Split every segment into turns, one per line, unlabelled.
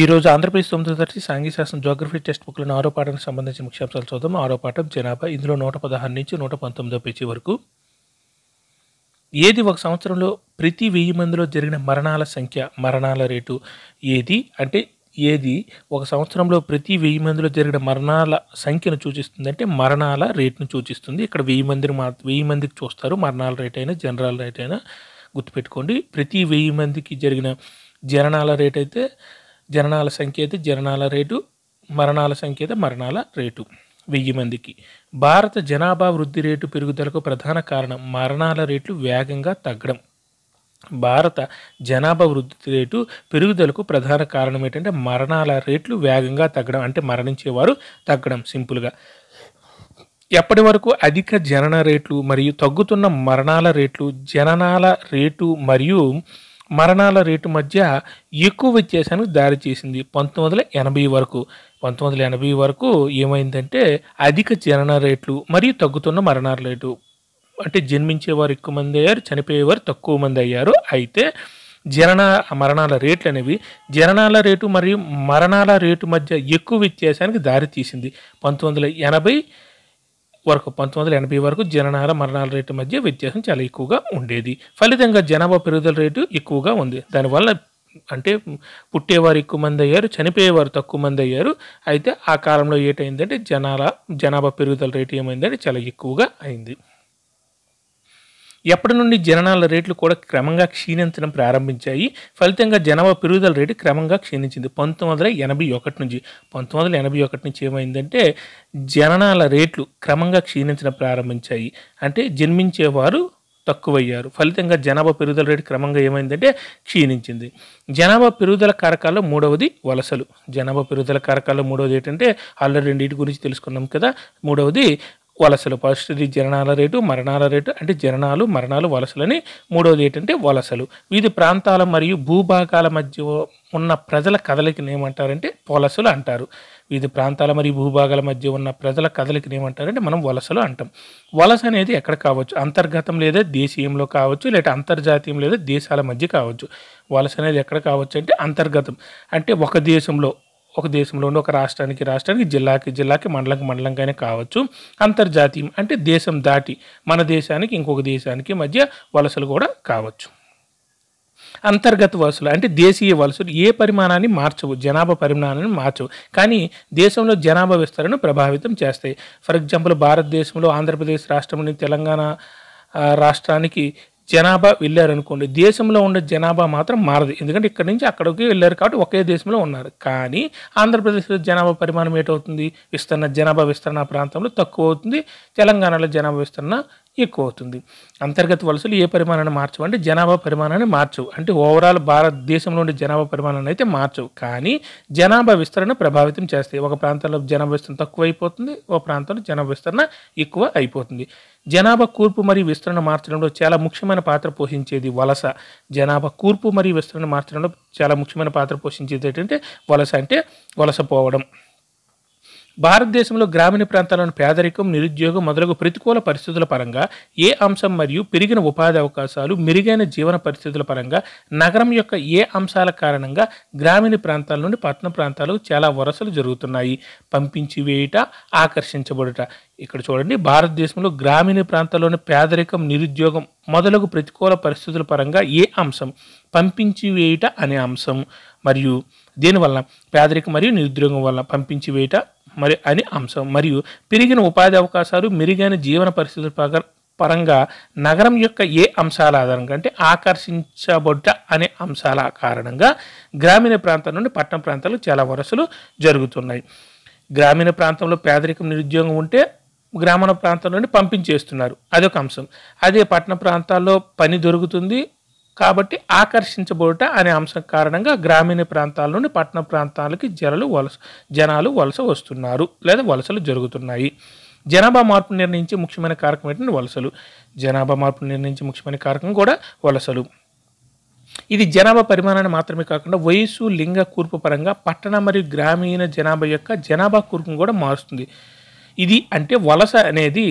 ఈరోజు ఆంధ్రప్రదేశ్ 9వ తరగతి సాంఘిక శాస్త్రం జియోగ్రఫీ టెక్స్ట్ బుక్లోని 6వ పాఠానికి సంబంధించిన ముఖ్యాంశాలు చూద్దాం. 6వ పాఠం జనాభా. ఇందులో 116 నుంచి 119వ పేజీ వరకు. ఏది ఒక సంవత్సరంలో ప్రతి 1000 మందిలో జరిగిన మరణాల సంఖ్య, మరణాల రేటు ఏది అంటే ఏది ఒక సంవత్సరంలో ప్రతి 1000 మందిలో జరిగిన మరణాల సంఖ్యను సూచిస్తుంది అంటే మరణాల రేటును సూచిస్తుంది. ఇక్కడ 1000 మందికి చూస్తారు. మరణాల రేట్ అయినా జనరల్ రేట్ అయినా గుర్తుపెట్టుకోండి. ప్రతి 1000 మందికి జరిగిన జననాల రేట్ అయితే జననాల సంఖ్య అయితే జననాల రేటు, మరణాల సంఖ్య అయితే మరణాల రేటు 1000 మందికి. భారత జనాభా వృద్ధి రేటు పెరుగుదలకు ప్రధాన కారణం మరణాల రేట్లు వేగంగా తగ్గడం. భారత జనాభా వృద్ధి రేటు పెరుగుదలకు ప్రధాన కారణం ఏంటంటే మరణాల రేట్లు వేగంగా తగ్గడం, అంటే మరణించేవారు తగ్గడం. సింపుల్గా ఎప్పటి వరకు అధిక జనన రేట్లు మరియు తగ్గుతున్న మరణాల రేట్లు జననాల రేటు మరియు మరణాల రేటు మధ్య ఎక్కువ వ్యత్యాసానికి దారితీసింది. 1980 వరకు ఏమైందంటే అధిక జనన రేట్లు మరియు తగ్గుతున్న మరణాల రేటు, అంటే జన్మించేవారు ఎక్కువ మంది అయ్యారు, చనిపోయేవారు తక్కువ మంది అయ్యారు. అయితే మరణాల రేట్లు అనేవి జననాల రేటు మరియు మరణాల రేటు మధ్య ఎక్కువ వ్యత్యాసానికి దారితీసింది. 1980 వరకు జననాల మరణాల రేటు మధ్య వ్యత్యాసం చాలా ఎక్కువగా ఉండేది. ఫలితంగా జనాభా పెరుగుదల రేటు ఎక్కువగా ఉంది. దానివల్ల అంటే పుట్టేవారు ఎక్కువ మంది అయ్యారు, చనిపోయేవారు తక్కువ మంది అయ్యారు. అయితే ఆ కాలంలో ఏటైందంటే జనాభా పెరుగుదల రేటు ఏమైందంటే చాలా ఎక్కువగా అయింది. ఎప్పటి నుండి జననాల రేట్లు కూడా క్రమంగా క్షీణించడం ప్రారంభించాయి. ఫలితంగా జనాభా పెరుగుదల రేటు క్రమంగా క్షీణించింది 1981 నుంచి. 1981 నుంచి ఏమైందంటే జననాల రేట్లు క్రమంగా క్షీణించడం ప్రారంభించాయి, అంటే జన్మించేవారు తక్కువయ్యారు. ఫలితంగా జనాభా పెరుగుదల రేటు క్రమంగా ఏమైందంటే క్షీణించింది. జనాభా పెరుగుదల కారకాల్లో మూడవది వలసలు. జనాభా పెరుగుదల కారకాల్లో మూడవది ఏంటంటే ఆల్రెడీ రెండింటి గురించి తెలుసుకున్నాం కదా. మూడవది వలసలు. ఫస్ట్ది జననాల రేటు, మరణాల రేటు, అంటే జననాలు మరణాలు వలసలని. మూడవది ఏంటంటే వలసలు. వివిధ ప్రాంతాల మరియు భూభాగాల మధ్య ఉన్న ప్రజల కదలికను ఏమంటారంటే వలసలు అంటారు. వివిధ ప్రాంతాల మరియు భూభాగాల మధ్య ఉన్న ప్రజల కదలికను ఏమంటారంటే మనం వలసలు అంటాం. వలస అనేది ఎక్కడ కావచ్చు, అంతర్గతం లేదా దేశీయంలో కావచ్చు, లేదా అంతర్జాతీయం లేదా దేశాల మధ్య కావచ్చు. వలస అనేది ఎక్కడ కావచ్చు అంటే అంతర్గతం, అంటే ఒక దేశంలో ఉండి ఒక రాష్ట్రానికి జిల్లాకి మండలంకైనా కావచ్చు. అంతర్జాతీయం అంటే దేశం దాటి మన దేశానికి ఇంకొక దేశానికి మధ్య వలసలు కూడా కావచ్చు. అంతర్గత వలసలు అంటే దేశీయ వలసలు ఏ పరిమాణాన్ని మార్చవు, జనాభా పరిమాణాన్ని మార్చవు, కానీ దేశంలో జనాభా విస్తరణను ప్రభావితం చేస్తాయి. ఫర్ ఎగ్జాంపుల్ భారతదేశంలో ఆంధ్రప్రదేశ్ రాష్ట్రం నుండి తెలంగాణ రాష్ట్రానికి జనాభా వెళ్ళారనుకోండి, దేశంలో ఉండే జనాభా మాత్రం మారదు, ఎందుకంటే ఇక్కడ నుంచి అక్కడికి వెళ్ళారు కాబట్టి ఒకే దేశంలో ఉన్నారు. కానీ ఆంధ్రప్రదేశ్లో జనాభా పరిమాణం ఏంటవుతుంది, జనాభా విస్తరణ ప్రాంతంలో తక్కువ అవుతుంది, తెలంగాణలో జనాభా విస్తరణ ఎక్కువ అవుతుంది. అంతర్గత వలసలు ఏ పరిమాణాన్ని మార్చవు అంటే జనాభా పరిమాణాన్ని మార్చవు, అంటే ఓవరాల్ భారతదేశంలో ఉండే జనాభా పరిమాణాన్ని అయితే మార్చవు, కానీ జనాభా విస్తరణ ప్రభావితం చేస్తాయి. ఒక ప్రాంతంలో జనాభా విస్తరణ తక్కువ అయిపోతుంది, ఒక ప్రాంతంలో జనాభా విస్తరణ ఎక్కువ అయిపోతుంది. జనాభా కూర్పు మరియు విస్తరణ మార్చడంలో చాలా ముఖ్యమైన పాత్ర పోషించేది వలస. జనాభా కూర్పు మరియు విస్తరణ మార్చడంలో చాలా ముఖ్యమైన పాత్ర పోషించేది ఏంటంటే వలస పోవడం. భారతదేశంలో గ్రామీణ ప్రాంతాల్లోని పేదరికం, నిరుద్యోగం మొదలగు ప్రతికూల పరిస్థితుల పరంగా ఏ అంశం మరియు పెరిగిన ఉపాధి అవకాశాలు, మెరుగైన జీవన పరిస్థితుల పరంగా నగరం యొక్క ఏ అంశాల కారణంగా గ్రామీణ ప్రాంతాల నుండి పట్టణ ప్రాంతాలకు చాలా వలసలు జరుగుతున్నాయి. పంపించి వేయుట, ఆకర్షించబడుట. ఇక్కడ చూడండి, భారతదేశంలో గ్రామీణ ప్రాంతాల్లోని పేదరికం, నిరుద్యోగం మొదలగు ప్రతికూల పరిస్థితుల పరంగా ఏ అంశం, పంపించి వేయుట అనే అంశం, మరియు దేనివల్ల పేదరికం మరియు నిరుద్యోగం వల్ల పంపించి వేయుట అనే అంశం, మరియు పెరిగిన ఉపాధి అవకాశాలు, మెరుగైన జీవన పరిస్థితుల పరంగా నగరం యొక్క ఏ అంశాల ఆధారంగా అంటే ఆకర్షించబడ్డ అనే అంశాల కారణంగా గ్రామీణ ప్రాంతాల నుండి పట్టణ ప్రాంతాలకు చాలా వలసలు జరుగుతున్నాయి. గ్రామీణ ప్రాంతంలో పేదరికం, నిరుద్యోగం ఉంటే గ్రామీణ ప్రాంతం నుండి పంపించేస్తున్నారు, అదొక అంశం. అదే పట్టణ ప్రాంతాల్లో పని దొరుకుతుంది కాబట్టి ఆకర్షించబడుట అనే అంశం కారణంగా గ్రామీణ ప్రాంతాల నుండి పట్టణ ప్రాంతాలకి జనాలు వలస వస్తున్నారు లేదా వలసలు జరుగుతున్నాయి. జనాభా మార్పు నిర్ణయించే ముఖ్యమైన కారకం ఏంటంటే వలసలు. జనాభా మార్పు నిర్ణయించే ముఖ్యమైన కారకం కూడా వలసలు. ఇది జనాభా పరిమాణాన్ని మాత్రమే కాకుండా వయసు, లింగ కూర్పు పరంగా పట్టణ మరియు గ్రామీణ జనాభా యొక్క జనాభా కూర్పును కూడా మారుస్తుంది. ఇది అంటే వలస అనేది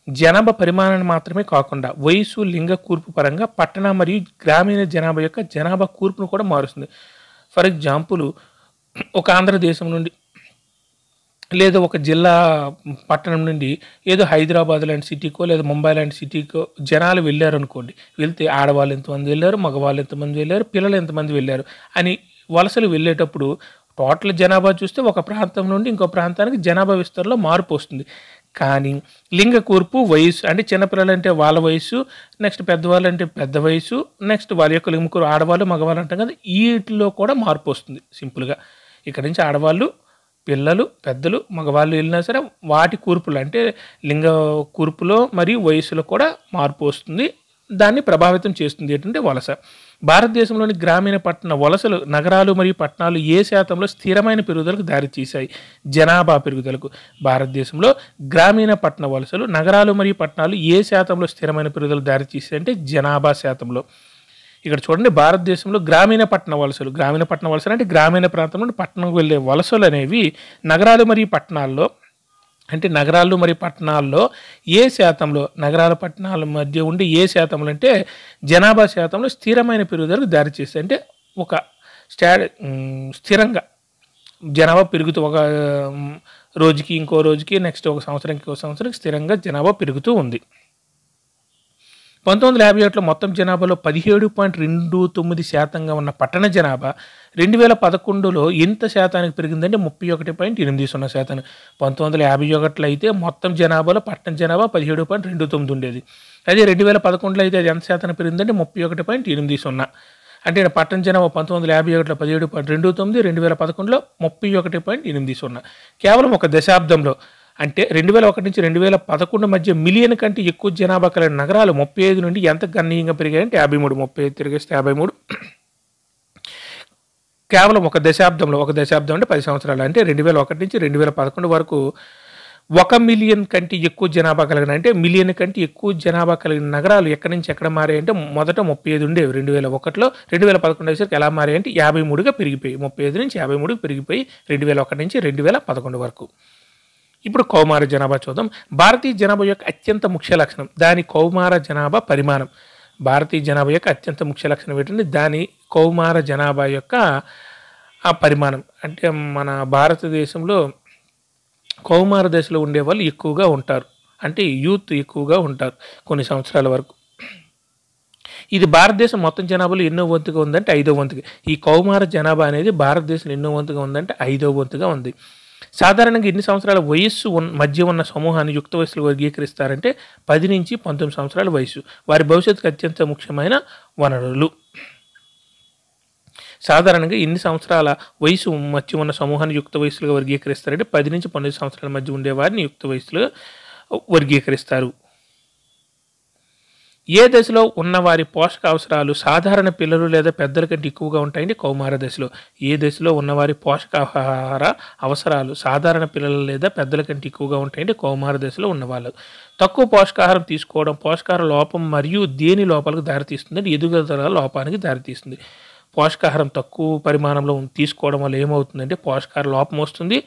జనాభా పరిమాణాన్ని మాత్రమే కాకుండా వయసు, లింగ కూర్పు పరంగా పట్టణ మరియు గ్రామీణ జనాభా యొక్క జనాభా కూర్పును కూడా మారుస్తుంది. ఫర్ ఎగ్జాంపుల్ ఒక ఆంధ్రదేశం నుండి లేదా ఒక జిల్లా పట్టణం నుండి ఏదో హైదరాబాద్ లాంటి సిటీకో లేదా ముంబై లాంటి సిటీకో జనాలు వెళ్ళారనుకోండి. వెళ్తే ఆడవాళ్ళు ఎంతమంది వెళ్ళారు, మగవాళ్ళు ఎంతమంది వెళ్ళారు, పిల్లలు ఎంతమంది వెళ్ళారు అని వలసలు వెళ్ళేటప్పుడు టోటల్ జనాభా చూస్తే ఒక ప్రాంతం నుండి ఇంకో ప్రాంతానికి జనాభా విస్తరణలో మార్పు వస్తుంది. కానీ లింగ కూర్పు, వయసు అంటే చిన్నపిల్లలు అంటే వాళ్ళ వయసు, నెక్స్ట్ పెద్దవాళ్ళు అంటే పెద్ద వయసు, నెక్స్ట్ వాళ్ళ యొక్క లింగ కూర్పు ఆడవాళ్ళు మగవాళ్ళు అంటాం కదా, వీటిలో కూడా మార్పు వస్తుంది. సింపుల్గా ఇక్కడ నుంచి ఆడవాళ్ళు, పిల్లలు, పెద్దలు, మగవాళ్ళు వెళ్ళినా సరే వాటి కూర్పులు అంటే లింగ కూర్పులో మరియు వయసులో కూడా మార్పు వస్తుంది. దాన్ని ప్రభావితం చేస్తుంది ఏంటంటే వలస. భారతదేశంలోని గ్రామీణ పట్టణ వలసలు నగరాలు మరియు పట్టణాలు ఏ శాతంలో స్థిరమైన పెరుగుదలకు దారితీశాయి? జనాభా పెరుగుదలకు. భారతదేశంలో గ్రామీణ పట్టణ వలసలు నగరాలు మరియు పట్టణాలు ఏ శాతంలో స్థిరమైన పెరుగుదలకు దారితీశాయి అంటే జనాభా శాతంలో. ఇక్కడ చూడండి, భారతదేశంలో గ్రామీణ పట్టణ వలసలు అంటే గ్రామీణ ప్రాంతం నుండి పట్టణంకు వెళ్ళే వలసలు అనేవి నగరాలు మరియు పట్టణాల్లో అంటే నగరాలు మరియు పట్టణాల్లో ఏ శాతంలో, నగరాల పట్టణాల మధ్య ఉండి ఏ శాతంలో అంటే జనాభా శాతంలో స్థిరమైన పెరుగుదలకు దారితీస్తాయి. అంటే ఒక స్థిరంగా జనాభా పెరుగుతూ ఒక రోజుకి ఇంకో రోజుకి నెక్స్ట్ ఒక సంవత్సరానికి ఇంకో సంవత్సరానికి స్థిరంగా జనాభా పెరుగుతూ ఉంది. 1951లో మొత్తం జనాభాలో 17.29% ఉన్న పట్టణ జనాభా 2011లో ఎంత శాతానికి పెరిగిందంటే 31.80%. 1951లో అయితే మొత్తం జనాభాలో పట్టణ జనాభా 17.29 ఉండేది. అదే 2011లో అయితే అది ఎంత శాతానికి పెరిగిందంటే 31.80. అంటే పట్టణ జనాభా 1951లో 17.29, 2011లో 31.80. కేవలం ఒక దశాబ్దంలో అంటే 2001 నుంచి 2011 మధ్య మిలియన్ కంటే ఎక్కువ జనాభా కలిగిన నగరాలు 35 నుండి ఎంత గణనీయంగా పెరిగాయంటే 53. 35 తిరిగేస్తే 53. కేవలం ఒక దశాబ్దం అంటే 10 సంవత్సరాలు. అంటే 2001 నుంచి 2011 వరకు 1 మిలియన్ కంటే ఎక్కువ జనాభా కలిగిన అంటే మిలియన్ కంటే ఎక్కువ జనాభా కలిగిన నగరాలు ఎక్కడి నుంచి ఎక్కడ మారాయంటే మొదట 35 ఉండేవి 2001లో. 2011 వచ్చేసరికి ఎలా మారాయంటే 53గా పెరిగిపోయి 35 నుంచి 53కి పెరిగిపోయి 2001 నుంచి 2011 వరకు. ఇప్పుడు కౌమార జనాభా చూద్దాం. భారతీయ జనాభా యొక్క అత్యంత ముఖ్య లక్షణం దాని కౌమార జనాభా పరిమాణం. భారతీయ జనాభా యొక్క అత్యంత ముఖ్య లక్షణం ఏంటంటే దాని కౌమార జనాభా యొక్క ఆ పరిమాణం. అంటే మన భారతదేశంలో కౌమార దశలో ఉండేవాళ్ళు ఎక్కువగా ఉంటారు, అంటే యూత్ ఎక్కువగా ఉంటారు కొన్ని సంవత్సరాల వరకు. ఇది భారతదేశం మొత్తం జనాభాలో ఎన్నో వంతుగా ఉందంటే 5వ వంతుగా. ఈ కౌమార జనాభా అనేది భారతదేశంలో ఎన్నో వంతుగా ఉందంటే 5వ వంతుగా ఉంది. సాధారణంగా ఎన్ని సంవత్సరాల వయస్సు మధ్య ఉన్న సమూహాన్ని యుక్త వయసులో వర్గీకరిస్తారంటే 10 నుంచి 19 సంవత్సరాల వయసు. వారి భవిష్యత్తుకు అత్యంత ముఖ్యమైన వనరులు. సాధారణంగా ఎన్ని సంవత్సరాల వయసు మధ్య ఉన్న సమూహాన్ని యుక్త వయసులుగా వర్గీకరిస్తారంటే 10 నుంచి 19 సంవత్సరాల మధ్య ఉండేవారిని యుక్త వయసులో వర్గీకరిస్తారు. ఏ దశలో ఉన్న వారి పోషక అవసరాలు సాధారణ పిల్లలు లేదా పెద్దల కంటే ఎక్కువగా ఉంటాయండి? కౌమార దశలో. ఏ దశలో ఉన్నవారి పోషకాహార అవసరాలు సాధారణ పిల్లలు లేదా పెద్దల కంటే ఎక్కువగా ఉంటాయంటే కౌమార దశలో ఉన్నవాళ్ళు. తక్కువ పోషకాహారం తీసుకోవడం పోషకాహార లోపం మరియు దేని లోపాలకు దారితీస్తుంది? ఎదుగుదల లోపానికి దారితీస్తుంది. పోషకాహారం తక్కువ పరిమాణంలో తీసుకోవడం వల్ల ఏమవుతుందంటే పోషకాహార లోపం వస్తుంది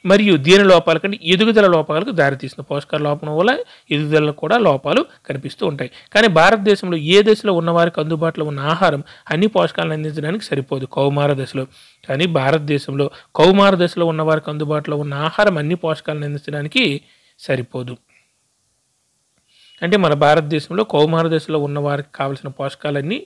మరియు దేని లోపాల కంటే ఎదుగుదల లోపాలకు దారితీస్తుంది. పోషకాహార లోపం వల్ల ఎదుగుదల కూడా లోపాలు కనిపిస్తూ ఉంటాయి. కానీ భారతదేశంలో ఏ దశలో ఉన్నవారికి అందుబాటులో ఉన్న ఆహారం అన్ని పోషకాలను అందించడానికి సరిపోదు కౌమార దశలో. కానీ భారతదేశంలో కౌమార దశలో ఉన్నవారికి అందుబాటులో ఉన్న ఆహారం అన్ని పోషకాలను అందించడానికి సరిపోదు. అంటే మన భారతదేశంలో కౌమార దశలో ఉన్నవారికి కావాల్సిన పోషకాలన్నీ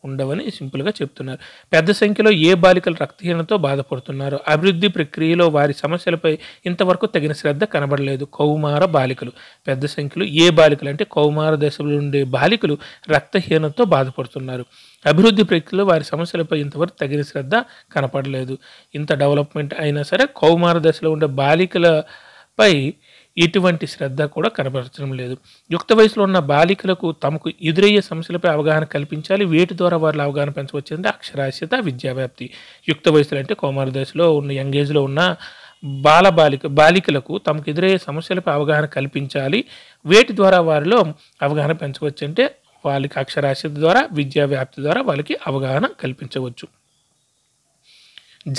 ఉండవని సింపుల్గా చెప్తున్నారు. పెద్ద సంఖ్యలో ఏ బాలికలు రక్తహీనతతో బాధపడుతున్నారు? అభివృద్ధి ప్రక్రియలో వారి సమస్యలపై ఇంతవరకు తగిన శ్రద్ధ కనబడలేదు. కౌమార బాలికలు. పెద్ద సంఖ్యలో ఏ బాలికలు అంటే కౌమార దశలో ఉండే బాలికలు రక్తహీనతతో బాధపడుతున్నారు. అభివృద్ధి ప్రక్రియలో వారి సమస్యలపై ఇంతవరకు తగిన శ్రద్ధ కనపడలేదు. ఇంత డెవలప్మెంట్ అయినా సరే కౌమార దశలో ఉండే బాలికలపై ఎటువంటి శ్రద్ధ కూడా కనబరచడం లేదు. యుక్త వయసులో ఉన్న బాలికలకు తమకు ఎదురయ్యే సమస్యలపై అవగాహన కల్పించాలి. వేటి ద్వారా వారి అవగాహన పెంచవచ్చంటే అక్షరాస్యత, విద్యావ్యాప్తి. యుక్త వయసులో అంటే కౌమార దశలో ఉన్న యంగ్ ఏజ్లో ఉన్న బాలికలకు తమకు ఎదురయ్యే సమస్యలపై అవగాహన కల్పించాలి. వేటి ద్వారా వారిలో అవగాహన పెంచవచ్చు అంటే వాళ్ళకి అక్షరాస్యత ద్వారా, విద్యావ్యాప్తి ద్వారా వాళ్ళకి అవగాహన కల్పించవచ్చు.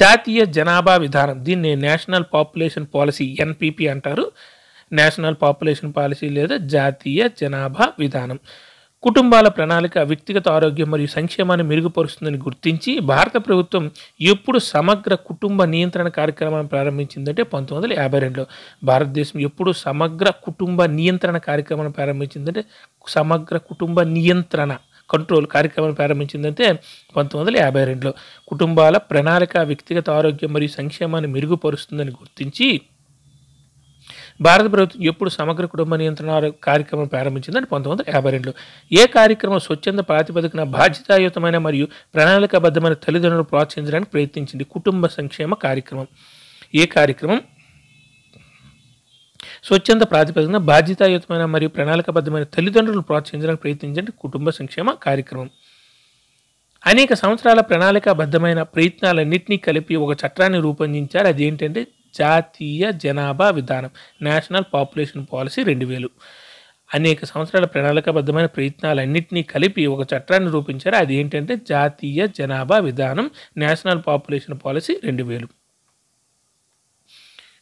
జాతీయ జనాభా విధానం, దీన్ని నేషనల్ పాపులేషన్ పాలసీ ఎన్పిపి అంటారు. నేషనల్ పాపులేషన్ పాలసీ లేదా జాతీయ జనాభా విధానం. కుటుంబాల ప్రణాళిక వ్యక్తిగత ఆరోగ్యం మరియు సంక్షేమాన్ని మెరుగుపరుస్తుందని గుర్తించి భారత ప్రభుత్వం ఎప్పుడు సమగ్ర కుటుంబ నియంత్రణ కార్యక్రమాన్ని ప్రారంభించిందంటే 1952లో. భారతదేశం ఎప్పుడు సమగ్ర కుటుంబ నియంత్రణ కార్యక్రమాన్ని ప్రారంభించిందంటే సమగ్ర కుటుంబ నియంత్రణ కంట్రోల్ కార్యక్రమాన్ని ప్రారంభించిందంటే 1952లో. కుటుంబాల ప్రణాళిక వ్యక్తిగత ఆరోగ్యం మరియు సంక్షేమాన్ని మెరుగుపరుస్తుందని గుర్తించి భారత ప్రభుత్వం ఎప్పుడు సమగ్ర కుటుంబ నియంత్రణ కార్యక్రమం ప్రారంభించిందని 1952లో. ఏ కార్యక్రమం స్వచ్ఛంద ప్రాతిపదికన బాధ్యతాయుతమైన మరియు ప్రణాళికాబద్ధమైన తల్లిదండ్రులను ప్రోత్సహించడానికి ప్రయత్నించింది? కుటుంబ సంక్షేమ కార్యక్రమం. ఏ కార్యక్రమం స్వచ్ఛంద ప్రాతిపదికన బాధ్యతాయుతమైన మరియు ప్రణాళికాబద్ధమైన తల్లిదండ్రులను ప్రోత్సహించడానికి ప్రయత్నించండి? కుటుంబ సంక్షేమ కార్యక్రమం. అనేక సంవత్సరాల ప్రణాళికాబద్ధమైన ప్రయత్నాలన్నింటినీ కలిపి ఒక చట్టాన్ని రూపొందించారు. అదేంటంటే జాతీయ జనాభా విధానం, నేషనల్ పాపులేషన్ పాలసీ 2000. అనేక సంవత్సరాల ప్రణాళికాబద్ధమైన ప్రయత్నాలన్నింటినీ కలిపి ఒక చట్టాన్ని రూపించారు. అది ఏంటంటే జాతీయ జనాభా విధానం, నేషనల్ పాపులేషన్ పాలసీ 2000.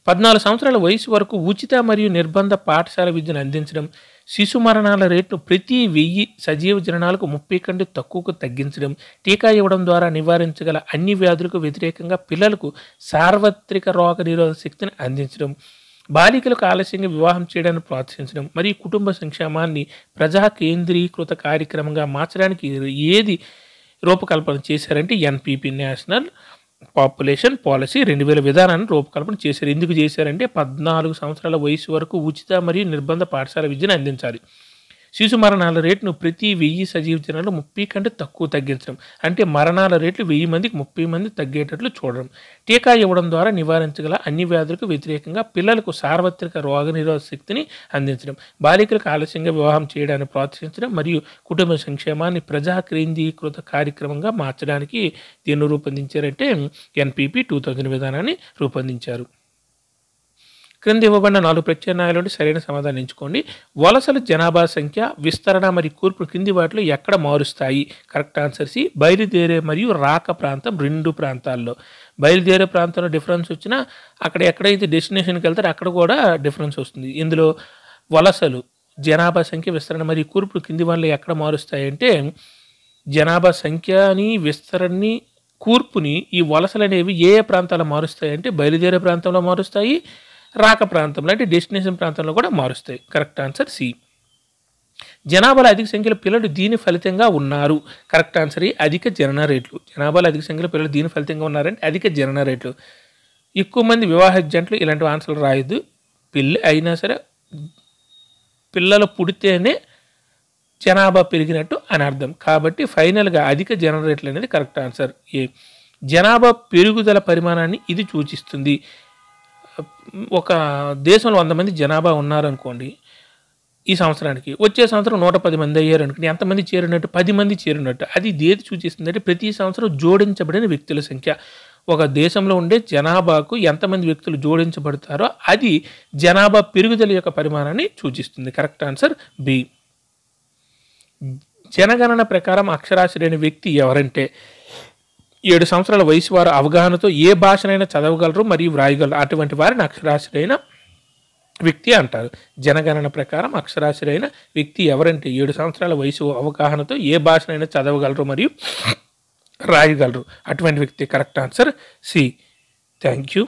14 సంవత్సరాల వయసు వరకు ఉచిత మరియు నిర్బంధ పాఠశాల విద్యను అందించడం, శిశు మరణాల రేటును ప్రతి 1000 సజీవ జననాలకు 30 కంటే తక్కువకు తగ్గించడం, టీకా ఇవ్వడం ద్వారా నివారించగల అన్ని వ్యాధులకు వ్యతిరేకంగా పిల్లలకు సార్వత్రిక రోగ నిరోధక శక్తిని అందించడం, బాలికలకు ఆలస్యంగా వివాహం చేయడాన్ని ప్రోత్సహించడం మరియు కుటుంబ సంక్షేమాన్ని ప్రజా కేంద్రీకృత కార్యక్రమంగా మార్చడానికి ఏది రూపకల్పన చేశారంటే ఎన్పిపి, నేషనల్ పాపులేషన్ పాలసీ 2000 విధానాన్ని రూపకల్పన చేశారు. ఎందుకు చేశారంటే 14 సంవత్సరాల వయసు వరకు ఉచిత మరియు నిర్బంధ పాఠశాల విద్యను అందించాలి. శిశు మరణాల రేటును ప్రతి 1000 సజీవ జనాలు 30 కంటే తక్కువ తగ్గించడం, అంటే మరణాల రేట్లు 1000 మందికి 30 మంది తగ్గేటట్లు చూడడం, టీకా ఇవ్వడం ద్వారా నివారించగల అన్ని వ్యాధులకు వ్యతిరేకంగా పిల్లలకు సార్వత్రిక రోగనిరోధక శక్తిని అందించడం, బాలికలకు ఆలస్యంగా వివాహం చేయడాన్ని ప్రోత్సహించడం మరియు కుటుంబ సంక్షేమాన్ని ప్రజా కేంద్రీకృత కార్యక్రమంగా మార్చడానికి దీన్ని రూపొందించారంటే ఎన్పిపి 2000 విధానాన్ని రూపొందించారు. క్రింద ఇవ్వబడిన 4 ప్రత్యామ్నాయాలు సరైన సమాధానం ఎంచుకోండి. వలసల జనాభా సంఖ్య, విస్తరణ మరియు కూర్పు కింది వాటిలో ఎక్కడ మారుస్తాయి? Correct answer C. బయలుదేరే మరియు రాక ప్రాంతం 2 ప్రాంతాల్లో. బయలుదేరే ప్రాంతంలో డిఫరెన్స్ వచ్చినా అక్కడ ఎక్కడైతే డెస్టినేషన్కి వెళ్తారో అక్కడ కూడా డిఫరెన్స్ వస్తుంది. ఇందులో వలసలు, జనాభా సంఖ్య, విస్తరణ మరియు కూర్పు కింది వాటిలో ఎక్కడ మారుస్తాయి అంటే జనాభా సంఖ్యని, విస్తరణని, కూర్పుని ఈ వలసలు అనేవి ఏ ప్రాంతాల్లో మారుస్తాయి అంటే బయలుదేరే ప్రాంతంలో మారుస్తాయి, రాక ప్రాంతంలో అంటే డెస్టినేషన్ ప్రాంతంలో కూడా మారుస్తాయి. Correct answer C. జనాభాలో అధిక సంఖ్యలో పిల్లలు దీని ఫలితంగా ఉన్నారు. కరెక్ట్ ఆన్సర్ ఈ. అధిక జనన రేట్లు. జనాభాలో అధిక సంఖ్యలో పిల్లలు దీని ఫలితంగా ఉన్నారంటే అధిక జనన రేట్లు. ఎక్కువ మంది వివాహ జంటలు ఇలాంటి ఆన్సర్లు రాయొద్దు. పెళ్ళి అయినా సరే పిల్లలు పుడితేనే జనాభా పెరిగినట్టు అని అర్థం. కాబట్టి ఫైనల్గా అధిక జనన రేట్లు అనేది కరెక్ట్ ఆన్సర్ ఏ. జనాభా పెరుగుదల పరిమాణాన్ని ఇది సూచిస్తుంది. ఒక దేశంలో 100 మంది జనాభా ఉన్నారనుకోండి ఈ సంవత్సరానికి, వచ్చే సంవత్సరం 110 మంది అయ్యారు అనుకోండి, ఎంతమంది చేరినట్టు? 10 మంది చేరినట్టు. అది ఏది సూచిస్తుంది అంటే ప్రతి సంవత్సరం జోడించబడిన వ్యక్తుల సంఖ్య. ఒక దేశంలో ఉండే జనాభాకు ఎంతమంది వ్యక్తులు జోడించబడతారో అది జనాభా పెరుగుదల యొక్క పరిమాణాన్ని సూచిస్తుంది. Correct answer B. జనగణన ప్రకారం అక్షరాస్యుడైన వ్యక్తి ఎవరంటే 7 సంవత్సరాల వయసు వారు అవగాహనతో ఏ భాషనైనా చదవగలరు మరియు వ్రాయగలరు. అటువంటి వారిని అక్షరాస్యుడైన వ్యక్తి అంటారు. జనగణన ప్రకారం అక్షరాస్యుడైన వ్యక్తి ఎవరంటే 7 సంవత్సరాల వయసు అవగాహనతో ఏ భాషనైనా చదవగలరు మరియు రాయగలరు. అటువంటి వ్యక్తి. Correct answer C. Thank you.